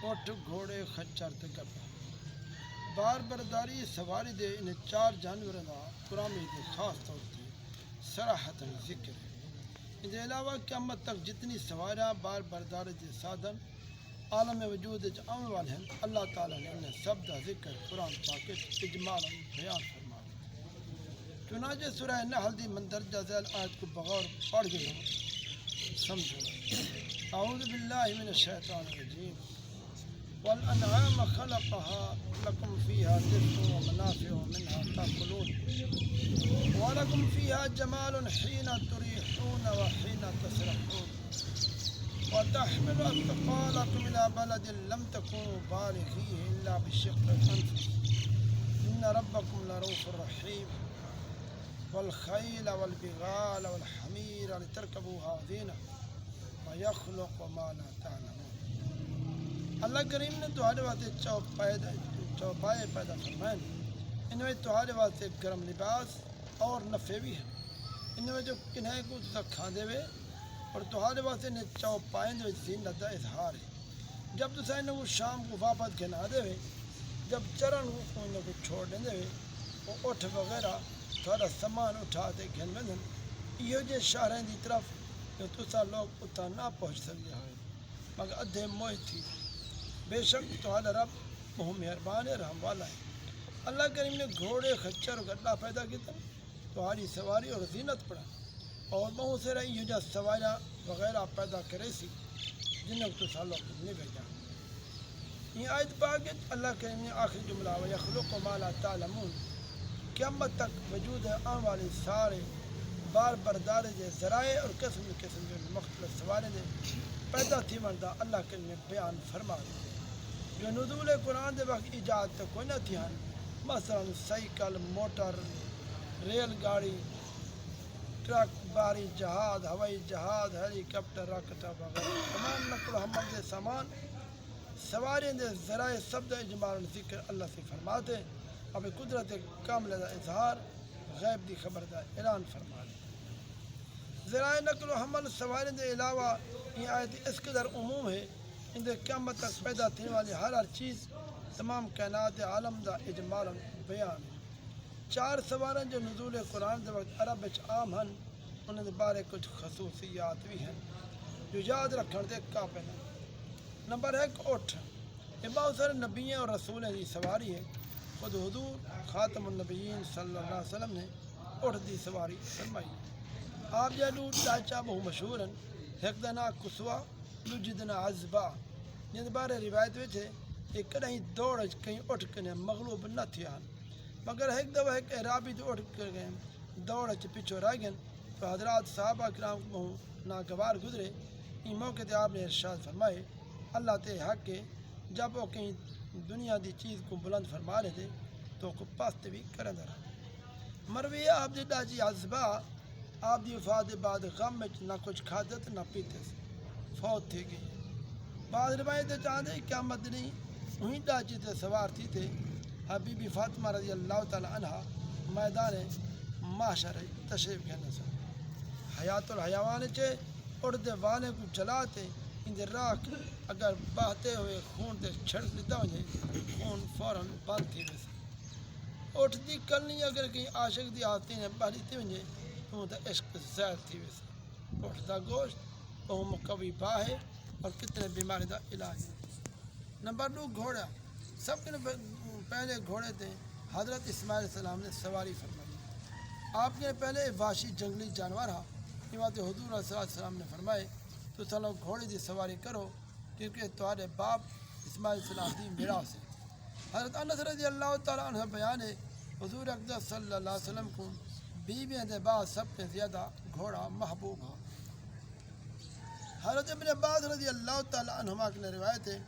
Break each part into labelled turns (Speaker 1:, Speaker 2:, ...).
Speaker 1: اٹھ گھوڑے خچر تے گپا بار برداری سواری دے ان چار جانوروں کا قرآن دے خاص طور تے صراحتاً ذکر ہے۔ ان کے علاوہ قیامت تک جتنی سواریاں بار برداری دے سادن عالم وجود وچ آنے والے ہیں، اللہ تعالیٰ نے انہیں سب کا ذکر قرآن پاک وچ اجمالاً بیان فرما دیا۔ چنانچہ سورہ نحل دی مندرجہ ذیل آیت کو بغور پڑھ کے سمجھو۔ اعوذ باللہ من الشیطان الرجیم والانعام خلقها لکم فیہا دفء ومنافع منها تاکلون ولکم فیہا جمال حین تریحون وحین تسرحون وتحمل اثقالکم الی بلد لم تکونوا بالغیہ الا بشق الانفس ان ربکم لرؤوف رحیم والخیل والبغال والحمیر لترکبوها زینہ ویخلق ما لا تعلمون۔ اللہ کریم نے تمہارے واسطے چوپائے پیدا فرمائے، ان میں تمہارے واسطے گرم لباس اور نفع بھی ہیں، ان میں جو کنہیں کو تک کھاندے ہوئے اور تمہارے واسطے نے چوپائیں دے زینت دا اظہار ہے۔ جب تسا انہوں کو شام کو واپس گنا دے ہوئے، جب چرن کو انہوں کو چھوڑ دیں دے ہوئے، وہ اٹھ وغیرہ تھوڑا سامان اٹھا دے گھن میں دن یہ جو شہریں دی طرف جو تسا لوگ اتنا نہ پہنچ سکتے ہیں مگر ادھے موہ تھی۔ بے شک تمہارا رب بہت مہربان ہے، رحم والا ہے۔ اللہ کریم نے گھوڑے خچر اور گڈا پیدا کیا تمہاری سواری اور زینت پڑا اور بہت سے رہی جو سواریاں وغیرہ پیدا کرے سی جنہیں تسا لوگ نہیں بھیجا۔ یہ آیت پاک اللہ کریم نے آخری جملہ وَيَخْلُقُ مَا لَا تَعْلَمُونَ قیامت تک وجود ہے آن والے سارے بار بردار دے ذرائع اور قسم قسم کے مختلف سوارے دے پیدا تھی مردہ اللہ کریم نے بیان فرما دیا۔ جو نزول قرآن دے وقت ایجاد تک کوئی نہ تھی ہن، مثلا سائیکل، موٹر، ریل گاڑی، ٹرک، باری جہاز، ہوائی جہاز، ہیلی کاپٹر، راکٹ وغیرہ تمام نقل و حمل دے سامان سواری دے ذرائع سب دا اجمال ذکر اللہ سے فرماتے اب قدرت کاملہ دا اظہار غیب دی خبر دا اعلان فرما دے۔ ذرائع نقل و حمل سواری دے علاوہ یہ آیت اس قدر عموم ہے ان دے قیامت تک پیدا تھنے والی ہر چیز تمام کائنات عالم دا اجمال بیان ہے۔ چار سواریں جو نزول قرآن دے وقت عرب وچ عام ہیں انہوں دے بارے کچھ خصوصیات بھی ہیں جو یاد رکھنے دے قابل ہیں۔ نمبر 1 اٹھ، یہ بہت سارے نبیوں اور رسولوں کی سواری ہے۔ خود حضور خاتم النبیین صلی اللہ علیہ وسلم نے اٹھ دی سواری فرمائی۔ آپ جہلو ڈاچا بہت مشہور ہیں، ایک دا نام کسوا دوجی دا نام عزبا جن بارے روایت وچ ہے ایک کہیں دوڑ کہیں اٹھ کے مغلوب نہ تھیا مگر ایک دفعہ ایک عرابی تو اٹھ کر گئے دوڑ پیچھو رہ گئے تو حضرات صحابہ کرام بہت ناگوار گزرے۔ ان موقع تے آپ نے ارشاد فرمائے اللہ تے حق ہے جب وہ کہیں دنیا دی چیز کو بلند فرما رہے تھے تو کو پست بھی کریں رہا۔ مرویہ آپ دی ڈاچی عزبا آپ دی وفات بعد غم میں نہ کچھ کھادت نہ پیتے فوت تھی گئی۔ بعض روایتیں چاہتے قیامت نہیں وہیں ڈاچی تے سوار تھی تھے بی بی فاطمہ رضی اللہ تعالی عنہ میدان محشر تشریف گھنے سے حیات الحیوان چے اڑدے والے کو چلاتے ان دے راکھ اگر بہتے ہوئے خون تے چھڑک دیتا ہوئے خون فوراً بند تھی ویسے اٹھ دی کلنی اگر کہیں عاشق دی آتی نے بہری تھی ہوئے تو دا عشق زہر تھی ویسے اٹھ دا گوشت بہت مقوی باہ ہے اور کتنے بیماری دا علاج ہے۔ نمبر 2 گھوڑا، سب کے پہلے گھوڑے تھے حضرت اسماعیل علیہ السلام نے سواری فرمائی۔ آپ کے پہلے وحشی جنگلی جانور ہاں یہ بات حضور صلی اللہ علیہ وسلم نے فرمائے تو چلو گھوڑے دی سواری کرو کیونکہ تمہارے باپ اسماعیل علیہ السلام دی میراث ہے۔ حضرت انس رضی اللہ تعالیٰ عنہ بیان ہے حضور اقدس صلی اللہ علیہ وسلم کو بیویاں دے بعد سب سے زیادہ گھوڑا محبوب ہاں۔ حضرت ابن عباس رضی اللہ تعالیٰ عنہما کی روایت ہے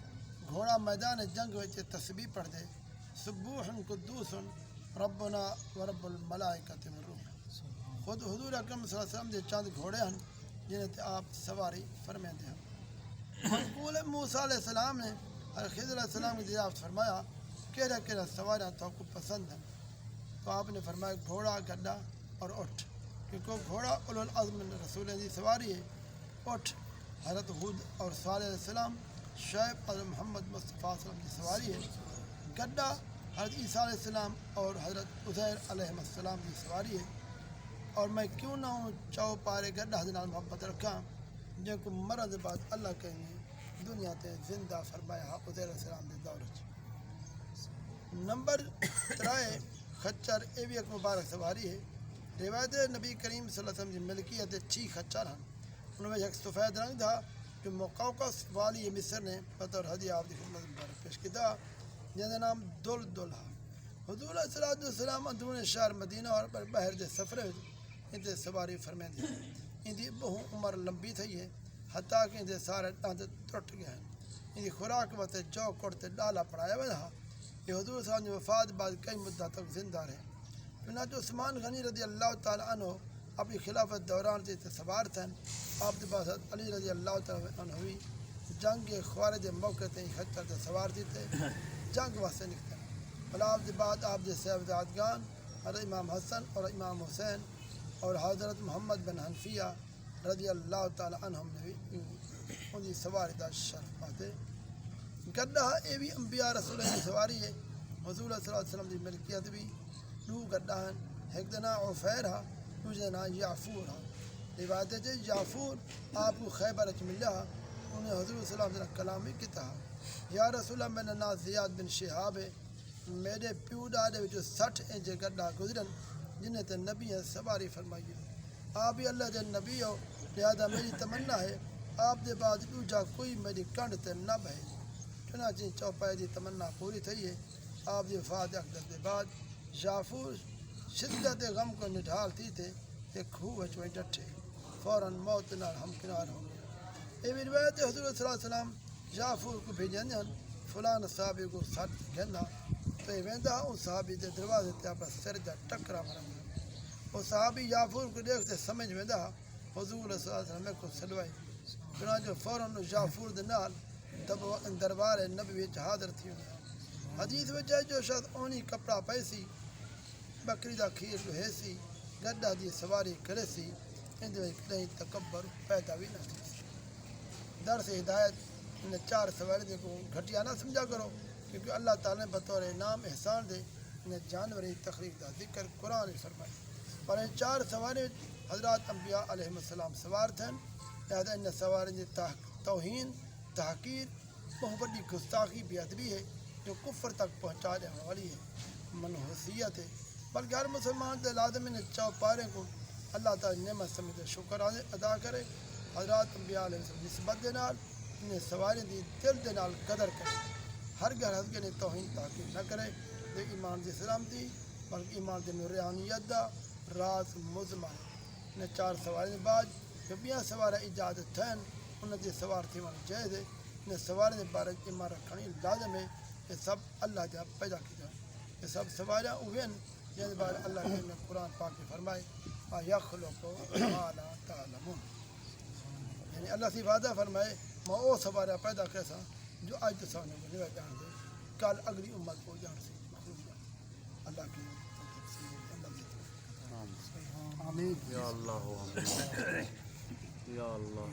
Speaker 1: گھوڑا میدان جنگ وچ تسبیح پڑھ دے سبوح قدوس ربنا ورب الملائکۃ والروح۔ خود حضور اکرم صلی اللہ علیہ وسلم دے چند گھوڑے ہیں جنہیں تے آپ سواری فرماتے ہیں۔ منقول موسیٰ علیہ السلام نے خضر علیہ السلام کی دریافت فرمایا کہڑا سواریاں تو آپ کو پسند ہیں تو آپ نے فرمایا گھوڑا گڈا اور اٹھ کیونکہ گھوڑا اولو العزم رسول دی سواری ہے۔ اٹھ حضرت ہود اور صالح علیہ السلام شعیب اور محمد مصطفیٰ صلی اللہ علیہ وسلم کی سواری ہے. گڈا حضرت عیسیٰ علیہ السلام اور حضرت عزیر علیہ السلام کی سواری ہے. اور میں کیوں نہ ہوں چو پارے گڈا حضرت نال محبت رکھاں جن کو مرد بعد اللہ کہیں دنیا تے زندہ فرمایا عزیر علیہ السلام کے دور چ. نمبر 3 خچر یہ بھی ایک مبارک سواری ہے. روایت نبی کریم صلی اللہ علیہ وسلم کی ملکیت 6 خچر ہیں. ان میں ایک سفید رنگ تھا جو مقوقس والی مصر نے بطور ہدیہ آپ کی خدمت میں پیش کیا جن کا نام دل ہے. حضور صلی اللہ علیہ وسلم اندرون شہر مدینہ اور بہر کے سفر ان سے سواری فرمائیں. ان کی بہو عمر لمبی تھی ہے حتیٰ کہ ان کے سارے دند ٹوٹ گئے ہیں. ان کی خوراک واسطے جو کڑتے ڈالا پڑھایا ہوا. یہ حضور صلی اللہ علیہ وسلم وفات بعد کئی مدت تک زندہ رہے. چنانچہ عثمان غنی رضی اللہ تعالیٰ عنہ اپنی خلافت دوران سے سوار تھے. آپ کے پاس علی رضی اللہ تعالیٰ عنہ ہوئی جنگ خوارج موقع تے خچر سے سوار تھے جنگ واسطے نکلتے. بلا آپ کے بعد آپ کے صاحبزادگان حضرت امام حسن اور امام حسین اور حضرت محمد بن حنفیہ رضی اللہ تعالیٰ عنہ نے بھی ان کی سواری کا شرف پاتے. گڈا یہ بھی انبیاء رسول کی سواری ہے. حضور صلی اللہ علیہ وسلم کی ملکیت بھی 2 گڈا ہیں. ایک کا نام عفیر ہے دوسرے نام یافور ہے. روایت ہے یافور آپ کو خیبر ملا انہیں حضور صلی اللہ علیہ وسلم کلام بھی کیا یا رسول اللہ میرا نام زیاد بن شہاب ہے. میرے پیو ڈاڈے 60 انچ گڈا گزرن جنہیں تے نبی سواری فرمائی ہے. آپ بھی اللہ کے نبی ہو لہذا میری تمنا ہے آپ کے بعد دوجا کوئی میری کنڈ تے نہ بہے. چنانچہ چوپائے کی تمنا پوری تھی ہے. آپ کی وفات اقدر کے بعد یافور شدت غم کو نڈھال تھی تھے کہ خوہ چوئیں ڈٹھے فوراً موت نال ہمکنار ہو گیا. یہ بھی روایت ہے حضور صلی اللہ علیہ وسلم یافور کو بھیجیں فلان صحابی کو سٹ گھنا تو یہ ویندا اس صحابی کے دروازے تے اپنا سر جا ٹکرا مرندا. وہ صحابی یافور کو دیکھتے سمجھ ویندا حضور صلی اللہ علیہ وسلم کو سلوائی. چنانچہ فوراً یافور دے نال دربار نبوی حاضر تھی. حدیث میں ہے جو شخص اونی کپڑا پیسی بکری دا کھیر لوہے سی گڈا دی سواری کرے سی ان کہیں تکبر پیدا بھی نہ تھی. درس ہدایت ان 4 سواری کو گھٹیا نہ سمجھا کرو کیونکہ اللہ تعالیٰ نے بطور انعام احسان دے ان جانوری تخلیق کا ذکر قرآن فرمائے. پر ان 4 سواری حضرات انبیاء علیہ السلام سوار تھے. لہذا ان سواری کی توہین تحقیر بہت بڑی گستاخی بے ادبی ہے جو کفر تک پہنچا جانے والی ہے منحوسیت ہے. بلکہ ہر مسلمان کے لازم ان 4 پارے کو اللہ تعالی نعمت سمجھ شکر ادا کرے. حضرات انبیاء علیہ السلام نسبت دے نال انہیں سواری دی دل دے نال قدر کرے. ہر گھر حضرت نے توہین تحقیر نہ کرے. یہ ایمان دی سلامتی بلکہ ایمان دی نورانیت دا راز مضمن. ان 4 سواری کے بعد جو 20 سوار اجازت تھیں ان کی سوار تھی ون جائز ہے. ان سواری کے بارے ایمان رکھنی لازم ہے. یہ سب اللہ جا پیدا کیا. یہ سب سواریاں اوہن جن بار اللہ نے قرآن پاک میں فرمائے یخلق ما لا تعلمون. یعنی اللہ سے وعدہ فرمائے میں وہ سواریاں پیدا کیسا جو آج تو سامنے میں نہیں جان دے کل اگلی امت کو جان سے اللہ کی
Speaker 2: آمین یا اللہ یا اللہ.